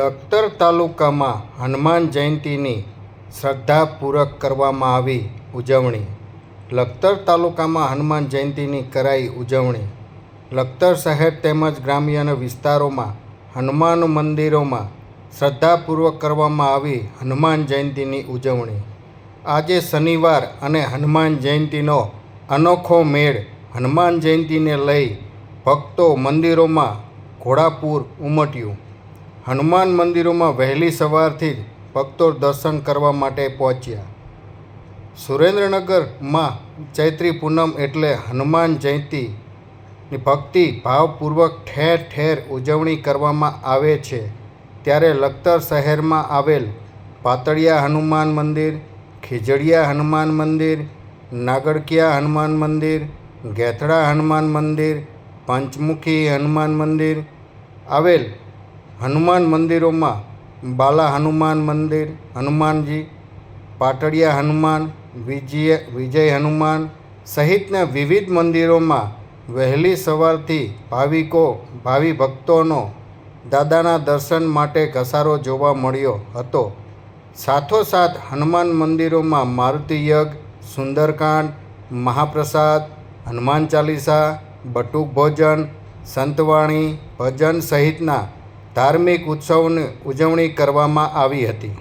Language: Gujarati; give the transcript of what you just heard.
લખતર તાલુકામાં હનુમાન જયંતીની શ્રદ્ધાપૂર્વક કરવામાં આવી ઉજવણી. લખતર તાલુકામાં હનુમાન જયંતીની કરાઈ ઉજવણી. લખતર શહેર તેમજ ગ્રામ્ય વિસ્તારોમાં હનુમાન મંદિરોમાં શ્રદ્ધાપૂર્વક કરવામાં આવી હનુમાન જયંતીની ઉજવણી. આજે શનિવાર અને હનુમાન જયંતીનો અનોખો મેળ. હનુમાન જયંતીને લઈ ભક્તો મંદિરોમાં ઘોડાપૂર ઉમટ્યું. હનુમાન મંદિરોમાં વહેલી સવારથી જ ભક્તો દર્શન કરવા માટે પહોંચ્યા. સુરેન્દ્રનગરમાં ચૈત્રી પૂનમ એટલે હનુમાન જયંતીની ભક્તિ ભાવપૂર્વક ઠેર ઠેર ઉજવણી કરવામાં આવે છે. ત્યારે લખતર શહેરમાં આવેલ પાતળિયા હનુમાન મંદિર, ખીજડીયા હનુમાન મંદિર, નાગડકિયા હનુમાન મંદિર, ગેથડા હનુમાન મંદિર, પંચમુખી હનુમાન મંદિર આવેલ હનુમાન મંદિરોમાં બાલા હનુમાન મંદિર, હનુમાનજી, પાટડિયા હનુમાન, વિજય હનુમાન સહિતના વિવિધ મંદિરોમાં વહેલી સવારથી ભાવિ ભક્તોનો દાદાના દર્શન માટે ઘસારો જોવા મળ્યો હતો. સાથોસાથ હનુમાન મંદિરોમાં મારુતિ યજ્ઞ, સુંદરકાંડ, મહાપ્રસાદ, હનુમાન ચાલીસા, બટુક ભોજન, સંતવાણી, ભજન સહિતના ધાર્મિક ઉત્સવની ઉજવણી કરવામાં આવી હતી.